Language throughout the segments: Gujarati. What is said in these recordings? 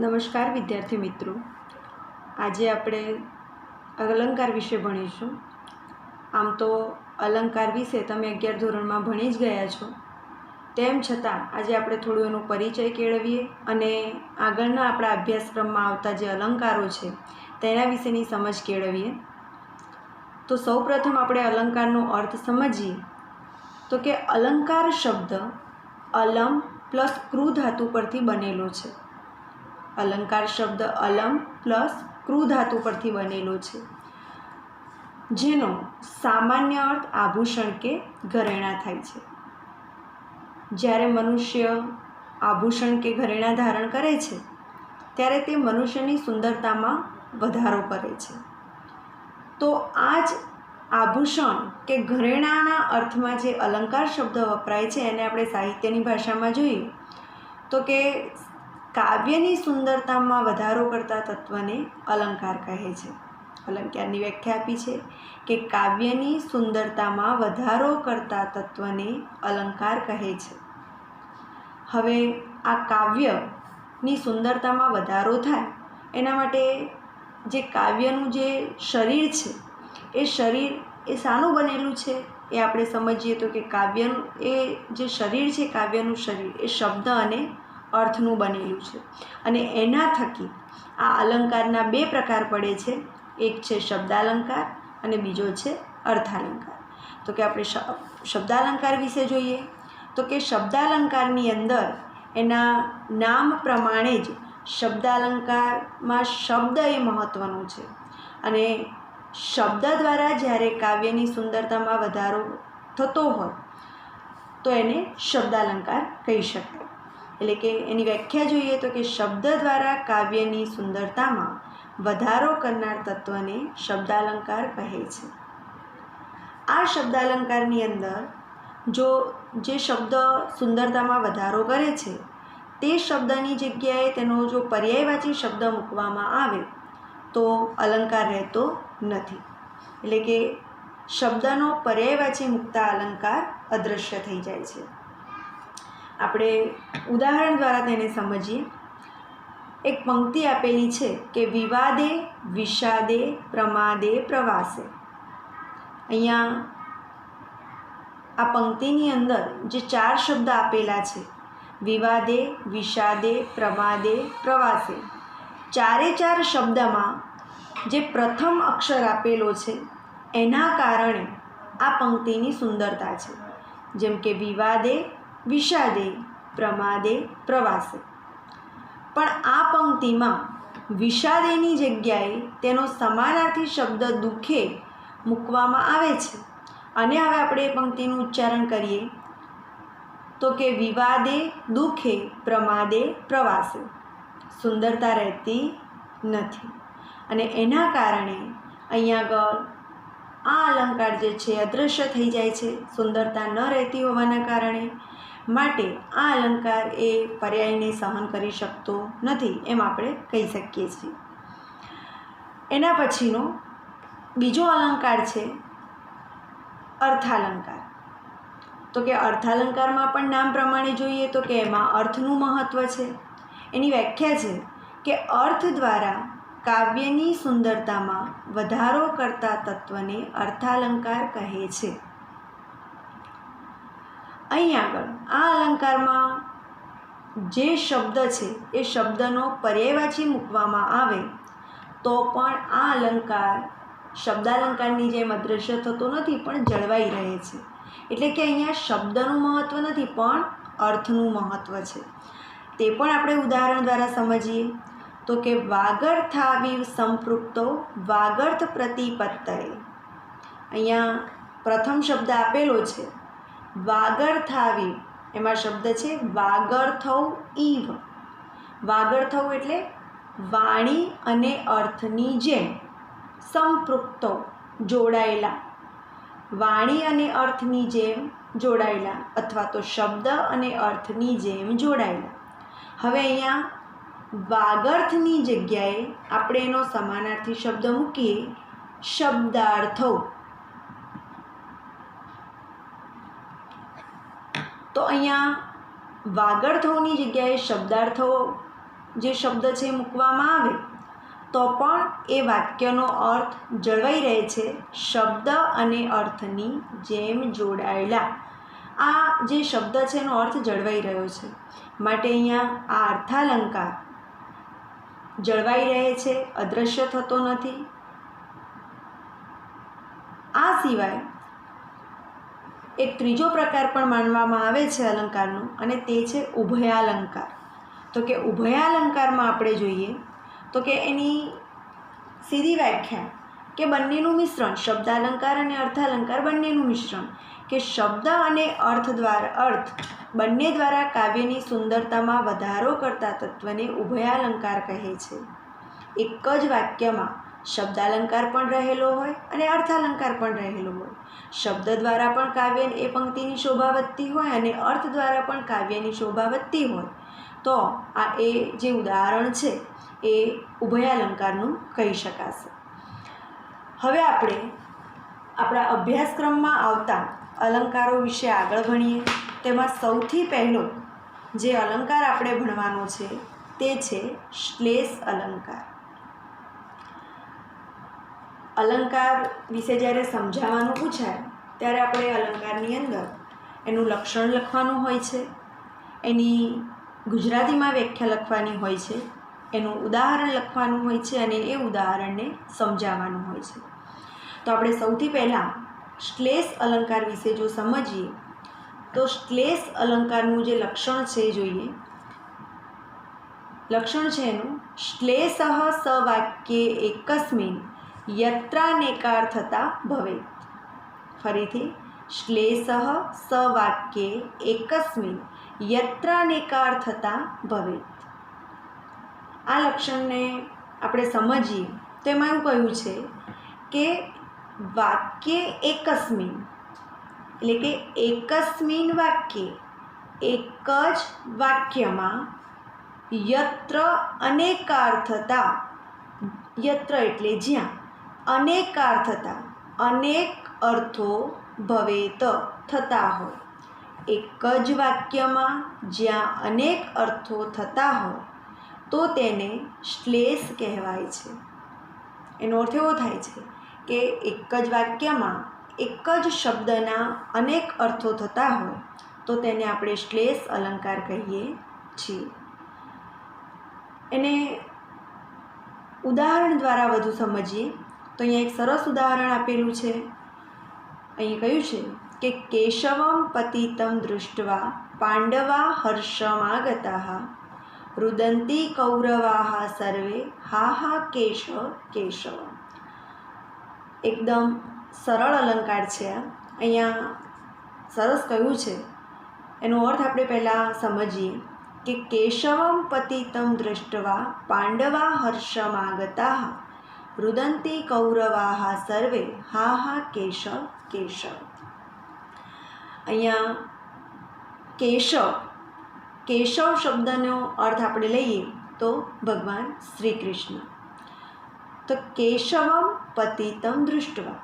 નમસ્કાર વિદ્યાર્થી મિત્રો, આજે આપણે અલંકાર વિશે ભણીશું. આમ તો અલંકાર વિશે તમે 11 ધોરણમાં ભણી જ ગયા છો, તેમ છતાં આજે આપણે થોડું એનો પરિચય કેળવીએ અને આગળના આપણા અભ્યાસક્રમમાં આવતા જે અલંકારો છે તેના વિશેની સમજ કેળવીએ. તો સૌપ્રથમ આપણે અલંકારનો અર્થ સમજીએ તો કે અલંકાર શબ્દ અલમ પ્લસ ક્રુ ધાતુ પરથી બનેલો છે. અલંકાર શબ્દ અલમ પ્લસ ક્રુ ધાતુ પરથી બનેલો છે, જેનો સામાન્ય અર્થ આભૂષણ કે ઘરેણાં થાય છે. જ્યારે મનુષ્ય આભૂષણ કે ઘરેણાં ધારણ કરે છે ત્યારે તે મનુષ્યની સુંદરતામાં વધારો કરે છે. તો આ જ આભૂષણ કે ઘરેણાંના અર્થમાં જે અલંકાર શબ્દ વપરાય છે એને આપણે સાહિત્યની ભાષામાં જોઈએ તો કે કાવ્યની સુંદરતામાં વધારો કરતા તત્વને અલંકાર કહે છે. અલંકારની વ્યાખ્યા આપી છે કે કાવ્યની સુંદરતામાં વધારો કરતા તત્વને અલંકાર કહે છે. હવે આ કાવ્યની સુંદરતામાં વધારો થાય એના માટે જે કાવ્યનું જે શરીર છે એ શરીર એ શાનું બનેલું છે એ આપણે સમજીએ તો કે કાવ્યનું એ જે શરીર છે, કાવ્યનું શરીર એ શબ્દ અને અર્થનું બનેલું છે અને એના થકી આ અલંકારના બે પ્રકાર પડે છે. એક છે શબ્દાલંકાર અને બીજો છે અર્થાલંકાર. તો કે આપણે શબ્દાલંકાર વિશે જોઈએ તો કે શબ્દાલંકારની અંદર એના નામ પ્રમાણે જ શબ્દાલંકારમાં શબ્દ એ મહત્ત્વનો છે અને શબ્દ દ્વારા જ્યારે કાવ્યની સુંદરતામાં વધારો થતો હોય તો એને શબ્દાલંકાર કહી શકાય. એટલે કે એની વ્યાખ્યા જોઈએ તો કે શબ્દ દ્વારા કાવ્યની સુંદરતામાં વધારો કરનાર તત્વને શબ્દાલંકાર કહે છે. આ શબ્દાલંકારની અંદર જે શબ્દ સુંદરતામાં વધારો કરે છે તે શબ્દની જગ્યાએ તેનો જો પર્યાયવાચી શબ્દ મૂકવામાં આવે તો અલંકાર રહેતો નથી. એટલે કે શબ્દનો પર્યાયવાચી મૂકતા અલંકાર અદૃશ્ય થઈ જાય છે. આપણે ઉદાહરણ દ્વારા તેને સમજીએ. એક પંક્તિ આપેલી છે કે વિવાદે વિષાદે પ્રમાદે પ્રવાસે. અહીંયા આ પંક્તિની અંદર જે 4 શબ્દ આપેલા છે વિવાદે વિષાદે પ્રમાદે પ્રવાસે, ચારે 4 શબ્દમાં જે પ્રથમ અક્ષર આપેલો છે એના કારણે આ પંક્તિની સુંદરતા છે. જેમ કે વિવાદે વિષાદે પ્રમાદે પ્રવાસે. પણ આ પંક્તિમાં વિષાદેની જગ્યાએ તેનો સમાનાર્થી શબ્દ દુઃખે મૂકવામાં આવે છે અને હવે આપણે એ પંક્તિનું ઉચ્ચારણ કરીએ તો કે વિવાદે દુઃખે પ્રમાદે પ્રવાસે. સુંદરતા રહેતી નથી અને એના કારણે અહીંયા આગળ આ અલંકાર જે છે અદૃશ્ય થઈ જાય છે, સુંદરતા ન રહેતી હોવાના કારણે. માટે આ અલંકાર એ પર્યાયને સહન કરી શકતો નથી એમ આપણે કહી શકીએ છીએ. એના પછીનો બીજો અલંકાર છે અર્થાલંકાર. તો કે અર્થાલંકારમાં પણ નામ પ્રમાણે જોઈએ તો કે એમાં અર્થનું મહત્ત્વ છે. એની વ્યાખ્યા છે કે અર્થ દ્વારા કાવ્યની સુંદરતામાં વધારો કરતા તત્વને અર્થાલંકાર કહે છે. અહીં આગળ આ અલંકારમાં જે શબ્દ છે એ શબ્દનો પર્યાયવાચી મૂકવામાં આવે તો પણ આ અલંકાર શબ્દાલંકારની જેમ અદૃશ્ય થતો નથી પણ જળવાઈ રહે છે. એટલે કે અહીંયા શબ્દનું મહત્ત્વ નથી પણ અર્થનું મહત્ત્વ છે. તે પણ આપણે ઉદાહરણ દ્વારા સમજીએ તો કે વાગર્થાવિવ સંપૃક્તો વાગર્થ પ્રતિપત્તયે. અહીંયા પ્રથમ શબ્દ આપેલો છે વાગર્થાવિવ, એમાં શબ્દ છે વાગર્થૌ ઈવ. વાગર્થૌ એટલે વાણી અને અર્થની જેમ, સંપૃક્તો જોડાયેલા, વાણી અને અર્થની જેમ જોડાયેલા અથવા તો શબ્દ અને અર્થની જેમ જોડાયેલા. હવે અહીંયા વાગર્થની જગ્યાએ આપણે એનો સમાનાર્થી શબ્દ મૂકીએ શબ્દાર્થો. તો અહીંયા વાગર્થોની જગ્યાએ શબ્દાર્થો જે શબ્દ છે એ મૂકવામાં આવે તો પણ એ વાક્યનો અર્થ જળવાઈ રહે છે, શબ્દ અને અર્થની જેમ જોડાયેલા. આ જે શબ્દ છે એનો અર્થ જળવાઈ રહ્યો છે, માટે અહીંયા આ અર્થાલંકાર જળવાઈ રહે છે, અદૃશ્ય થતો નથી. આ સિવાય એક ત્રીજો પ્રકાર પણ માનવામાં આવે છે અલંકારનો, અને તે છે ઉભયાલંકાર. તો કે ઉભયાલંકારમાં આપણે જોઈએ તો કે એની સીધી વ્યાખ્યા કે બંનેનું મિશ્રણ, શબ્દાલંકાર અને અર્થાલંકાર બંનેનું મિશ્રણ, કે શબ્દ અને અર્થ બંને દ્વારા કાવ્યની સુંદરતામાં વધારો કરતા તત્વને ઉભયાલંકાર કહે છે. એક જ વાક્યમાં શબ્દાલંકાર પણ રહેલો હોય અને અર્થાલંકાર પણ રહેલો હોય. શબ્દ દ્વારા પણ કાવ્ય એ પંક્તિની શોભા વધતી હોય અને અર્થ દ્વારા પણ કાવ્યની શોભા વધતી હોય, તો આ એ જે ઉદાહરણ છે એ ઉભયાલંકારનું કહી શકાશે. હવે આપણે આપણા અભ્યાસક્રમમાં આવતા અલંકારો વિશે આગળ ભણીએ. તેમાં સૌથી પહેલો જે અલંકાર આપણે ભણવાનો છે તે છે શ્લેષ અલંકાર. અલંકાર વિશે જ્યારે સમજાવવાનું પૂછાય ત્યારે આપણે અલંકારની અંદર એનું લક્ષણ લખવાનું હોય છે, એની ગુજરાતીમાં વ્યાખ્યા લખવાની હોય છે, એનું ઉદાહરણ લખવાનું હોય છે અને એ ઉદાહરણને સમજાવવાનું હોય છે. તો આપણે સૌથી પહેલાં શ્લેષ અલંકાર વિશે જો સમજીએ તો શ્લેષ અલંકારનું જે લક્ષણ છે જોઈએ. લક્ષણ છે એનું શ્લેષ સવાક્યે એકસ્મિન યત્રાનેકાર્થતા ભવેત. ફરીથી શ્લેષ સવાક્યે એકસ્મિન યત્રાનેકાર્થતા ભવેત. આ લક્ષણને આપણે સમજીએ તો એમાં એવું કહ્યું છે કે વાક્ય એકસ્મિન એટલે કે એકસ્મિન વાક્યે, એક જ વાક્યમાં, યત્ર અનેકાર્થતા, યત્ર એટલે જ્યાં, અનેકાર્થતા અનેક અર્થો ભવેત થતા હોય. એક જ વાક્યમાં જ્યાં અનેક અર્થો થતા હોય તો તેને શ્લેષ કહેવાય છે. એનો અર્થ એવો થાય છે કે એક જ વાક્યમાં એક જ શબ્દના અનેક અર્થો થતા હોય તો તેને આપણે શ્લેષ અલંકાર કહીએ છીએ. એને ઉદાહરણ દ્વારા વધુ સમજીએ તો અહીંયા એક સરસ ઉદાહરણ આપેલું છે. અહીં કહ્યું છે કે કેશવમ પતિતમ દૃષ્ટવા પાંડવા હર્ષમાગતા રુદંતી કૌરવાહ સર્વે હા હા કેશવ કેશવ. એકદમ સરળ અલંકાર છે. અહીંયા સરસ કહ્યું છે. એનો અર્થ આપણે પહેલાં સમજીએ કે કેશવમ પતિતમ દૃષ્ટવા પાંડવા હર્ષમાગતા રુદંતી કૌરવાહ સર્વે હા હા કેશવ કેશવ. અહીંયા કેશવ શબ્દનો અર્થ આપણે લઈએ તો ભગવાન શ્રી કૃષ્ણ. તો કેશવમ પતિતમ દૃષ્ટવા,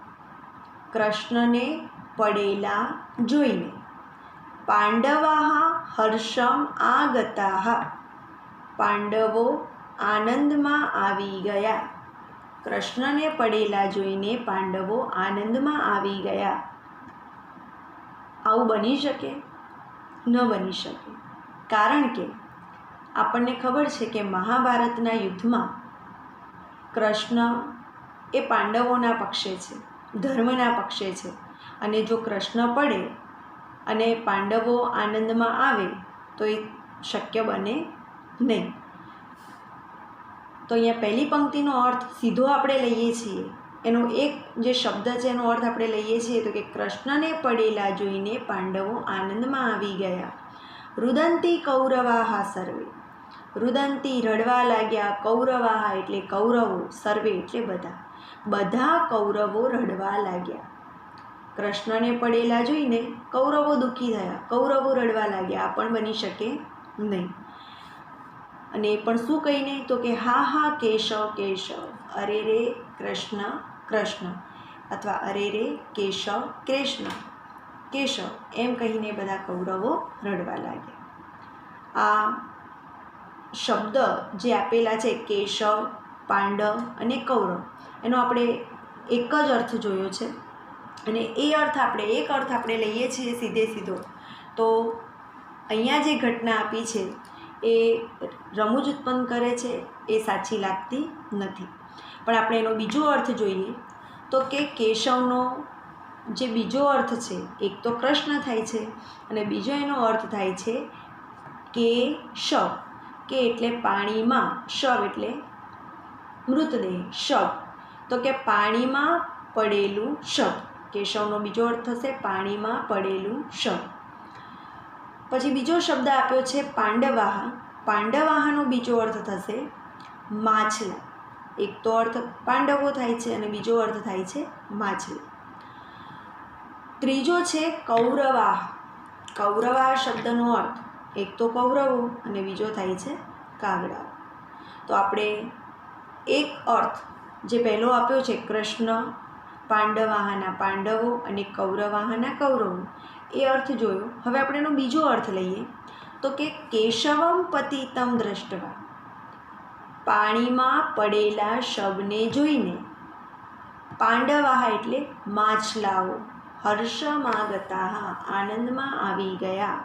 કૃષ્ણને પડેલા જોઈને, પાંડવા હર્ષમ આગતા, પાંડવો આનંદમાં આવી ગયા. કૃષ્ણને પડેલા જોઈને પાંડવો આનંદમાં આવી ગયા. આવું બની શકે? ન બની શકે. કારણ કે આપણને ખબર છે કે મહાભારતના યુદ્ધમાં કૃષ્ણ એ પાંડવોના પક્ષે છે, ધર્મના પક્ષે છે, અને જો કૃષ્ણ પડે અને પાંડવો આનંદમાં આવે તો એ શક્ય બને નહીં. તો અહીંયા પહેલી પંક્તિનો અર્થ સીધો આપણે લઈએ છીએ. એનો એક જે શબ્દ છે એનો અર્થ આપણે લઈએ છીએ તો કે કૃષ્ણને પડેલા જોઈને પાંડવો આનંદમાં આવી ગયા. રુદંતી કૌરવાહ સર્વે, રુદંતી રડવા લાગ્યા, કૌરવાહ એટલે કૌરવો, સર્વે એટલે બધા, બધા કૌરવો રડવા લાગ્યા. કૃષ્ણને પડેલા જોઈને કૌરવો દુઃખી થયા, કૌરવો રડવા લાગ્યા. આ પણ બની શકે નહીં. અને એ પણ શું કહીને? તો કે હા હા કેશવ કેશવ, અરે રે કૃષ્ણ કૃષ્ણ, અથવા અરે રે કેશવ કૃષ્ણ કેશવ, એમ કહીને બધા કૌરવો રડવા લાગ્યા. આ શબ્દ જે આપેલા છે કેશવ, પાંડવ અને કૌરવ, એનો આપણે એક જ અર્થ જોયો છે અને એક અર્થ આપણે લઈએ છીએ સીધો, તો અહીંયા જે ઘટના આપી છે એ રમૂજ ઉત્પન્ન કરે છે, એ સાચી લાગતી નથી. પણ આપણે એનો બીજો અર્થ જોઈએ તો કે કેશવનો જે બીજો અર્થ છે, એક તો કૃષ્ણ થાય છે અને બીજો એનો અર્થ થાય છે કેશવ. કે એટલે પાણીમાં, શવ એટલે મૃતદેહ, શવ, તો કે પાણીમાં પડેલું શવ. કેશવનો બીજો અર્થ થશે પાણીમાં પડેલું શવ. પછી બીજો શબ્દ આપ્યો છે પાંડવાહ. પાંડવાહનો બીજો અર્થ થશે માછલા. એક તો અર્થ પાંડવો થાય છે અને બીજો અર્થ થાય છે માછલા. ત્રીજો છે કૌરવાહ. કૌરવાહ શબ્દનો અર્થ એક તો કૌરવો અને બીજો થાય છે કાગડાઓ. તો આપણે એક અર્થ જે પહેલો આપ્યો છે કૃષ્ણ, પાંડવાહના પાંડવો અને કૌરવાહના કૌરવો, એ અર્થ જોયો. હવે આપણે એનો બીજો અર્થ લઈએ તો કે કેશવમ પતિતમ દ્રષ્ટવા. પાણીમાં પડેલા શવને જોઈને, પાંડવાહ એટલે માછલાઓ, હર્ષમાગતા આનંદમાં આવી ગયા.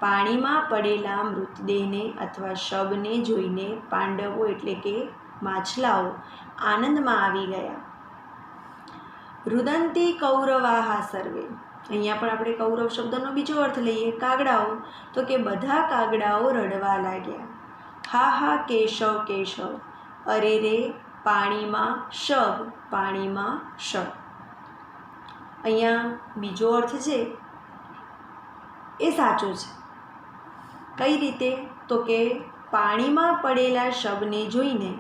પાણીમાં પડેલા મૃતદેહને અથવા શવને જોઈને પાંડવો એટલે કે માછલાઓ આનંદમાં આવી ગયા. રુદંતી કૌરવાહ સર્વે. અહીંયા પણ આપણે કૌરવ શબ્દનો બીજો અર્થ લઈએ કાગડાઓ, તો કે બધા કાગડાઓ રડવા લાગ્યા. હા હા કેશવ કેશવ, અરે રે પાણીમાં શવ, પાણીમાં શવ. અહીંયા બીજો અર્થ છે એ સાચો છે. કઈ રીતે? તો કે પાણીમાં પડેલા શવને જોઈને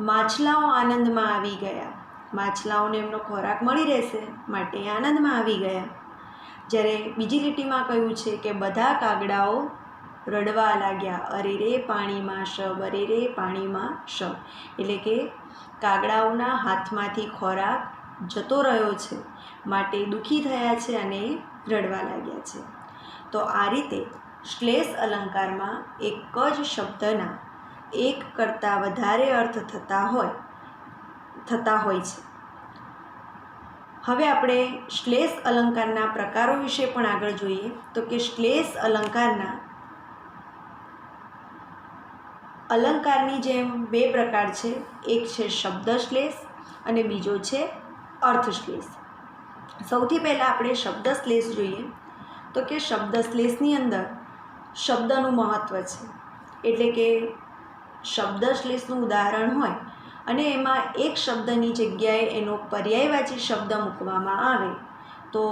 માછલાઓ આનંદમાં આવી ગયા. માછલાઓને એમનો ખોરાક મળી રહેશે માટે આનંદમાં આવી ગયા. જ્યારે બીજી લીટીમાં કહ્યું છે કે બધા કાગડાઓ રડવા લાગ્યા. અરે રે પાણીમાં શવ, અરે રે પાણીમાં શવ. એટલે કે કાગડાઓના હાથમાંથી ખોરાક જતો રહ્યો છે માટે દુઃખી થયા છે અને રડવા લાગ્યા છે. તો આ રીતે શ્લેષ અલંકારમાં એક જ શબ્દના એક કરતાં વધારે અર્થ થતા હોય છે. હવે આપણે શ્લેષ અલંકારના પ્રકારો વિશે પણ આગળ જોઈએ તો કે શ્લેષ અલંકારની જેમ બે પ્રકાર છે. એક છે શબ્દ શ્લેષ અને બીજો છે અર્થ શ્લેષ. સૌથી પહેલાં આપણે શબ્દ શ્લેષ જોઈએ તો કે શબ્દ શ્લેષની અંદર શબ્દનું મહત્ત્વ છે. એટલે કે શબ્દ શ્લેષનું ઉદાહરણ હોય અને એમાં એક શબ્દની જગ્યાએ એનો પર્યાયવાચી શબ્દ મૂકવામાં આવે તો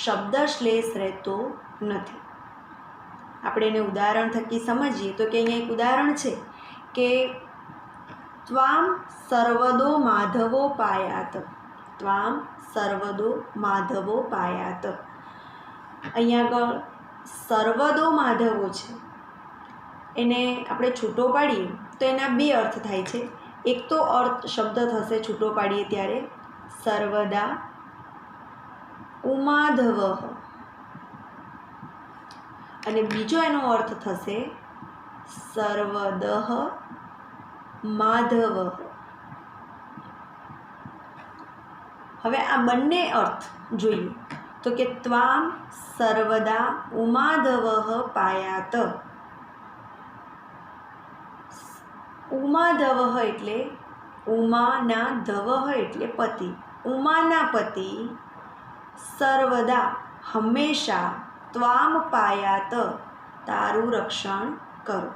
શબ્દ શ્લેષ રહેતો નથી. આપણે એને ઉદાહરણ થકી સમજીએ તો કે અહીંયા એક ઉદાહરણ છે કે ત્વામ સર્વદો માધવો પાયાત. ત્વામ સર્વદો માધવો પાયાત. અહીંયા આગળ સર્વદો માધવો છે, એને આપણે છૂટો પાડીએ તો એના બે અર્થ થાય છે. એક તો અર્થ શબ્દ થશે છૂટો પાડીએ ત્યારે સર્વદા ઉમાધવ, અને બીજો એનો અર્થ થશે સર્વદઃ માધવ. હવે આ બંને અર્થ જોઈએ તો કે ત્વામ સર્વદા ઉમાધવ પાયાત. ઉમાધવ એટલે ઉમાના ધવ એટલે પતિ. ઉમાના પતિ સર્વદા હંમેશા ત્વામ પાયાત તારું રક્ષણ કરો.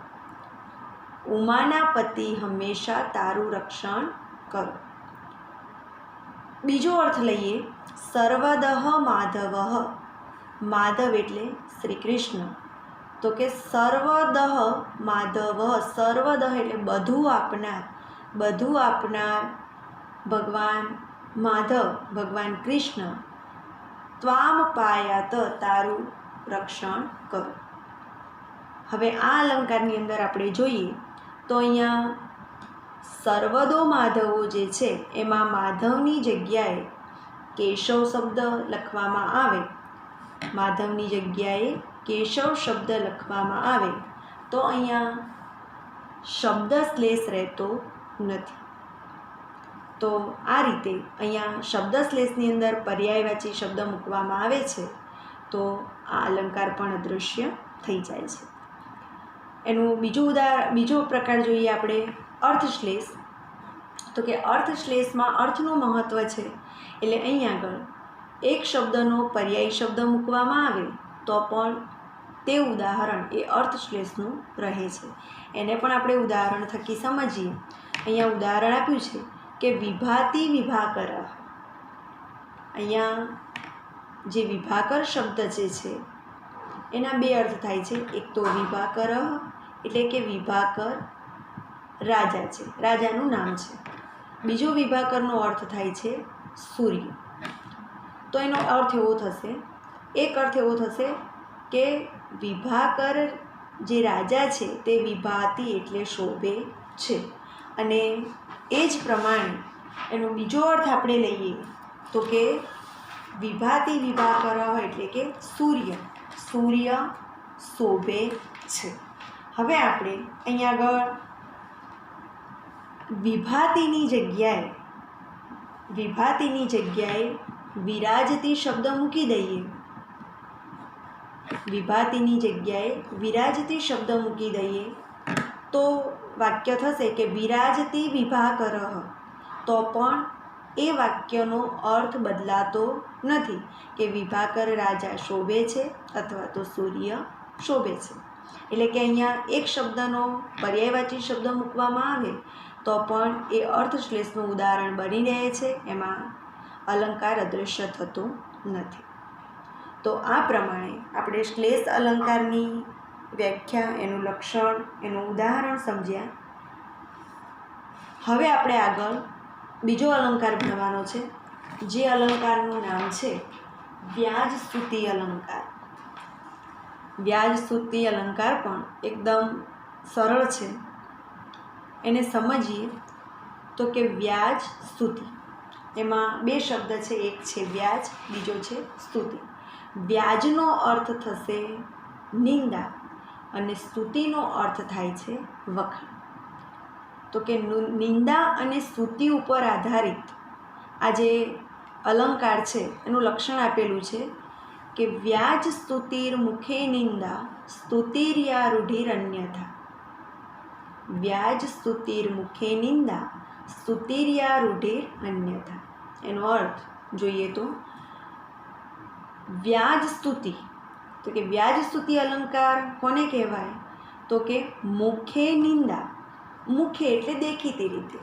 ઉમાના પતિ હંમેશા તારું રક્ષણ કરો. બીજો અર્થ લઈએ સર્વદઃ માધવ. માધવ એટલે શ્રી કૃષ્ણ, તો કે સર્વદઃ માધવ. સર્વદઃ એટલે બધું આપનાર ભગવાન માધવ, ભગવાન કૃષ્ણ ત્વામ પાયાત તારું રક્ષણ કરો. હવે આ અલંકારની અંદર આપણે જોઈએ તો અહીંયા સર્વદો માધવો જે છે એમાં માધવની જગ્યાએ કેશવ શબ્દ લખવામાં આવે, માધવની જગ્યાએ કેશવ શબ્દ લખવામાં આવે તો અહીંયા શબ્દ શ્લેષ રહેતો નથી. તો આ રીતે અહીંયા શબ્દ શ્લેષની અંદર પર્યાયવાચી શબ્દ મૂકવામાં આવે છે તો આ અલંકાર પણ અદૃશ્ય થઈ જાય છે. એનું બીજો પ્રકાર જોઈએ આપણે અર્થશ્લેષ. તો કે અર્થશ્લેષમાં અર્થનું મહત્ત્વ છે, એટલે અહીં આગળ એક શબ્દનો પર્યાય શબ્દ મૂકવામાં આવે તો પણ તે ઉદાહરણ એ અર્થશ્લેષનું રહે છે. એને પણ આપણે ઉદાહરણ થકી સમજીએ. અહીંયા ઉદાહરણ આપ્યું છે કે વિભાતિ વિભાકર. અહીંયા જે વિભાકર શબ્દ જે છે એના બે અર્થ થાય છે. એક તો વિભાકર એટલે કે વિભાકર રાજા છે, રાજાનું નામ છે. બીજો વિભાકરનો અર્થ થાય છે સૂર્ય. તો એનો અર્થ એવો થશે, એક અર્થ એવો થશે કે વિભાકર જે રાજા છે તે વિભાતી એટલે શોભે છે. અને એ જ પ્રમાણે એનો બીજો અર્થ આપણે લઈએ તો કે વિભાતી વિભાકર એટલે કે સૂર્ય, સૂર્ય શોભે છે. હવે આપણે અહીંયા આગળ વિભાતીની જગ્યાએ વિરાજતી શબ્દ મૂકી દઈએ. વિભાતીની જગ્યાએ વિરાજતી શબ્દ મૂકી દઈએ તો વાક્ય થશે કે વિરાજતી વિભાકર. તો પણ એ વાક્યનો અર્થ બદલાતો નથી કે વિભાકર રાજા શોભે છે અથવા તો સૂર્ય શોભે છે. એટલે કે અહીંયા એક શબ્દનો પર્યાયવાચી શબ્દ મૂકવામાં આવે તો પણ એ અર્થશ્લેષનું ઉદાહરણ બની રહે છે, એમાં અલંકાર અદૃશ્ય થતો નથી. તો આ પ્રમાણે આપણે શ્લેષ અલંકારની વ્યાખ્યા, એનું લક્ષણ, એનું ઉદાહરણ સમજ્યા. હવે આપણે આગળ બીજો અલંકાર ભણવાનો છે, જે અલંકારનું નામ છે વ્યાજસ્તુતિ અલંકાર. વ્યાજસ્તુતિ અલંકાર પણ એકદમ સરળ છે. એને સમજીએ તો કે વ્યાજ સ્તુતિ, એમાં બે શબ્દ છે, એક છે વ્યાજ, બીજો છે સ્તુતિ. વ્યાજનો અર્થ થશે નિંદા અને સ્તુતિનો અર્થ થાય છે વખાણ. તો કે નિંદા અને સ્તુતિ ઉપર આધારિત આ જે અલંકાર છે એનું લક્ષણ આપેલું છે કે વ્યાજ સ્તુતિર મુખે નિંદા સ્તુતિર્યા રૂઢિરન્યથા. વ્યાજ સ્તુતિર મુખે નિંદા સ્તુતિર્યા રૂઢિર અન્યથા. એનો અર્થ જોઈએ તો વ્યાજ સ્તુતિ, તો કે વ્યાજ સ્તુતિ અલંકાર કોને કહેવાય? તો કે મુખે નિંદા. મુખે એટલે દેખીતી રીતે,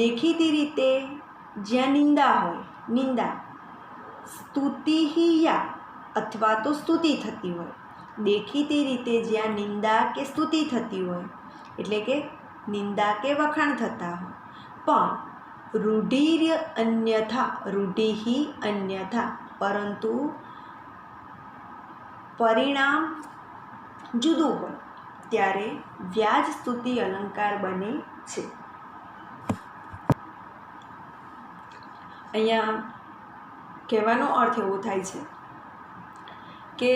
દેખીતી રીતે જ્યાં નિંદા હોય, નિંદા. સ્તુતિહિયા અથવા તો સ્તુતિ થતી હોય, દેખીતી રીતે જ્યાં નિંદા કે સ્તુતિ થતી હોય એટલે કે નિંદા કે વખાણ થતા હોય, પણ રૂઢિર અન્યથા, રૂઢિહિ અન્યથા, પરંતુ પરિણામ જુદું હોય ત્યારે વ્યાજ સ્તુતિ અલંકાર બને છે. અહીંયા કહેવાનો અર્થ એવો થાય છે કે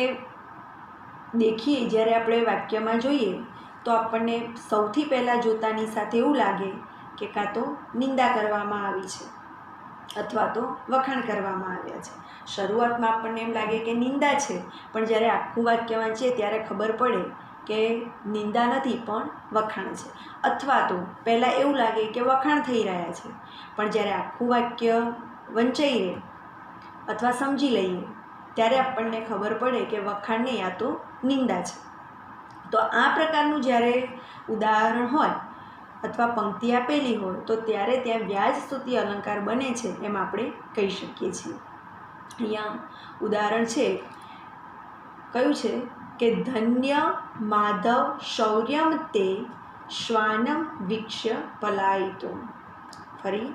જ્યારે આપણે વાક્યમાં જોઈએ તો આપણને સૌથી પહેલાં જોતાની સાથે એવું લાગે કે કાં તો નિંદા કરવામાં આવી છે અથવા તો વખાણ કરવામાં આવ્યા છે. શરૂઆતમાં આપણને એમ લાગે કે નિંદા છે, પણ જ્યારે આખું વાક્ય વાંચીએ ત્યારે ખબર પડે કે નિંદા નથી પણ વખાણ છે. અથવા તો પહેલાં એવું લાગે કે વખાણ થઈ રહ્યા છે, પણ જ્યારે આખું વાક્ય વંચાઈ રહે અથવા સમજી લઈએ ત્યારે આપણને ખબર પડે કે વખાણ નહીં, આ તો નિંદા છે. તો આ પ્રકારનું જ્યારે ઉદાહરણ હોય અથવા પંક્તિ આપેલી હોય તો ત્યારે ત્યાં વ્યાજ સ્તુતિ અલંકાર બને છે એમ આપણે કહી શકીએ છીએ. અહીંયા ઉદાહરણ છે, કયું છે કે ધન્ય માધવ શૌર્યમ તે શ્વાનમ વીક્ષ્ય પલાયિતો. ફરી,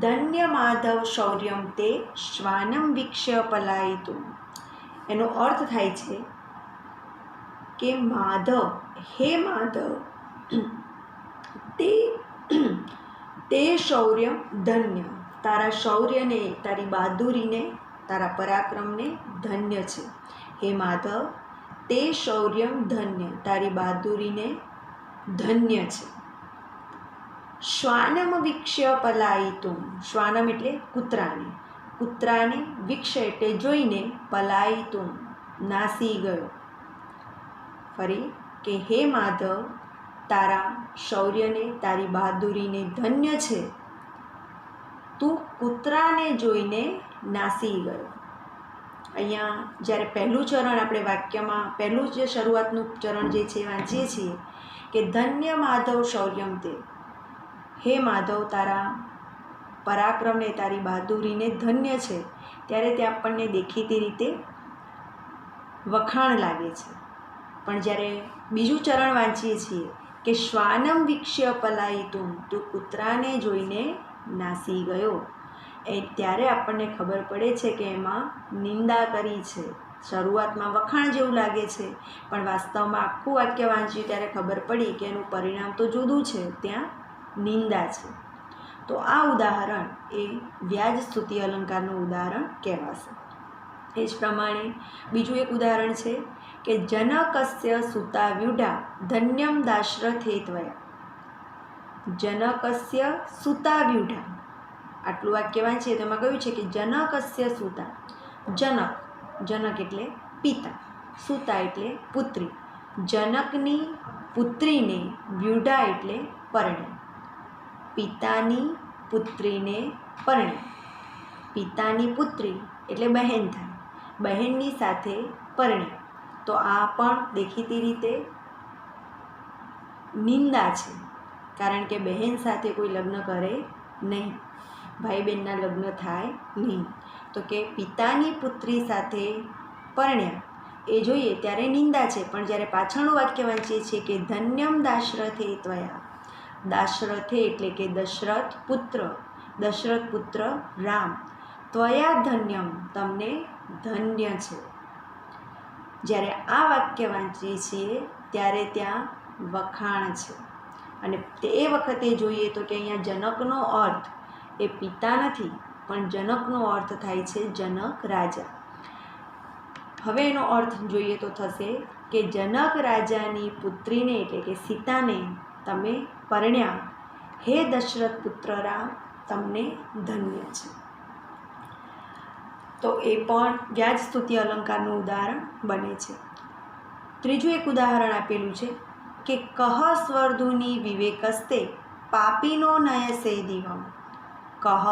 ધન્ય માધવ શૌર્યમ તે શ્વાનમ વીક્ષ્ય પલાયિતો. એનો અર્થ થાય છે કે માધવ, હે માધવ, તે શૌર્ય ધન્ય, તારા શૌર્યને, તારી બહાદુરીને, તારા પરાક્રમને ધન્ય છે. હે માધવ, તે શૌર્યમ ધન્ય, તારી બહાદુરીને ધન્ય છે. શ્વાનમ વીક્ષ્ય પલાયિતુમ, શ્વાનમ એટલે કૂતરાને, કૂતરાને વીક્ષ્ય એટલે જોઈને, પલાયિતુમ નાસી ગયો. ફરી કે હે માધવ, તારા શૌર્યને, તારી બહાદુરીને ધન્ય છે, તું કૂતરાને જોઈને નાસી ગયો. અહીંયા જ્યારે પહેલું ચરણ આપણે વાક્યમાં પહેલું જે શરૂઆતનું ચરણ જે છે વાંચીએ છીએ કે ધન્ય માધવ શૌર્યમ તે, હે માધવ તારા પરાક્રમને, તારી બહાદુરીને ધન્ય છે, ત્યારે તે આપણને દેખીતી રીતે વખાણ લાગે છે. પણ જ્યારે બીજું ચરણ વાંચીએ છીએ કે શ્વાનમ વીક્ષ્ય પલાયિતુમ, તું કૂતરાને જોઈને નાસી ગયો, ત્યારે આપણને ખબર પડે છે કે એમાં નિંદા કરી છે. શરૂઆતમાં વખાણ જેવું લાગે છે, પણ વાસ્તવમાં આખું વાક્ય વાંચ્યું ત્યારે ખબર પડી કે એનું પરિણામ તો જુદું છે, ત્યાં નિંદા છે. તો આ ઉદાહરણ એ વ્યાજ સ્તુતિ અલંકારનું ઉદાહરણ કહેવાશે. એ જ પ્રમાણે બીજું એક ઉદાહરણ છે કે જનકસ્ય સુતા વ્યુઢા ધન્યમ દાશરથે ત્વયા. જનકસ્ય સુતા વ્યુઢા, આટલું વાક્ય વાંચીએ તો એમાં કહ્યું છે કે જનકસ્ય સુતા, જનક, જનક એટલે પિતા, સુતા એટલે પુત્રી, જનકની પુત્રીને વ્યુઢા એટલે પરણે, પિતાની પુત્રીને પરણે, પિતાની પુત્રી એટલે બહેન થાય, બહેનની સાથે પરણે. તો આ પણ દેખીતી રીતે નિંદા છે, કારણ કે બહેન સાથે કોઈ લગ્ન કરે નહીં, ભાઈ બહેનના લગ્ન થાય નહીં. તો કે પિતાની પુત્રી સાથે પરણ્યા એ જોઈએ ત્યારે નિંદા છે, પણ જ્યારે પાછળનું વાક્ય વાંચીએ છીએ કે ધન્યમ દાશરથે ત્વયા, દાશરથે એટલે કે દશરથ પુત્ર રામ, ત્વયા ધન્યમ તમને ધન્ય છે. જ્યારે આ વાક્ય વાંચીએ છીએ ત્યારે ત્યાં વખાણ છે. અને તે વખતે જોઈએ તો કે અહીંયા જનકનો અર્થ એ પિતા નથી, પણ જનકનો અર્થ થાય છે જનક રાજા. હવે એનો અર્થ જોઈએ તો થશે કે જનક રાજાની પુત્રીને એટલે કે સીતાને તમે પરણ્યા, હે દશરથ પુત્ર રામ, તમને ધન્ય છે. તો એ પણ વ્યાજ સ્તુતિ અલંકારનું ઉદાહરણ બને છે. ત્રીજું એક ઉદાહરણ આપેલું છે કે કહ સ્વરધુની વિવેકસ્તે પાપીનો નયસે દિવમ. કહ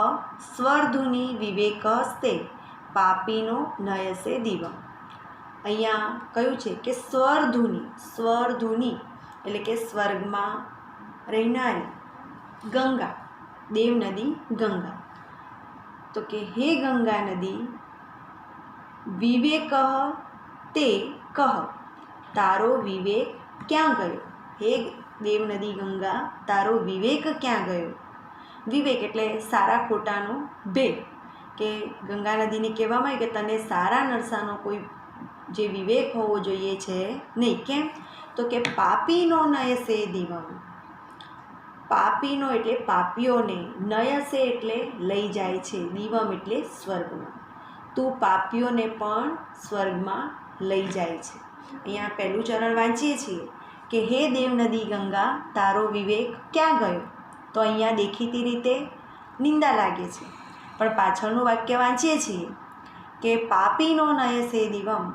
સ્વરધુની વિવેકસ્તે પાપીનો નયસે દિવમ. અહીંયા કયું છે કે સ્વરધુની એટલે કે સ્વર્ગમાં રહેનારી ગંગા, દેવ નદી ગંગા. તો કે હે ગંગા નદી, વિવેક તે કહ, તારો વિવેક ક્યાં ગયો. હે દેવ નદી ગંગા, તારો વિવેક ક્યાં ગયો. વિવેક એટલે સારા ખોટાનો ભેદ, કે ગંગા નદીને કહેવામાં આવે કે તને સારા નરસાનો કોઈ જે વિવેક હોવો જોઈએ છે નહીં. કેમ? તો કે પાપીનો નયસે દિવમ. પાપીનો એટલે પાપીઓને, નયસે એટલે લઈ જાય છે, દિવમ એટલે સ્વર્ગમાં. તું પાપીઓને પણ સ્વર્ગમાં લઈ જાય છે. અહીંયા પહેલું ચરણ વાંચીએ છીએ કે હે દેવ નદી ગંગા, તારો વિવેક ક્યાં ગયો. તો અહીંયા દેખીતી રીતે નિંદા લાગે છે, પણ પાછળનું વાક્ય વાંચીએ છીએ કે પાપીનો નયસે દિવમ,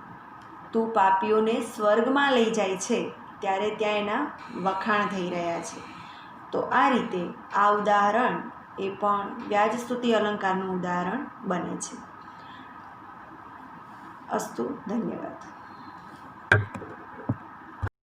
તું પાપીઓને સ્વર્ગમાં લઈ જાય છે, ત્યારે ત્યાં એના વખાણ થઈ રહ્યા છે. તો આ રીતે આ ઉદાહરણ એ પણ વ્યાજ સ્તુતિ અલંકારનું ઉદાહરણ બને છે. અસ્તુ, ધન્યવાદ.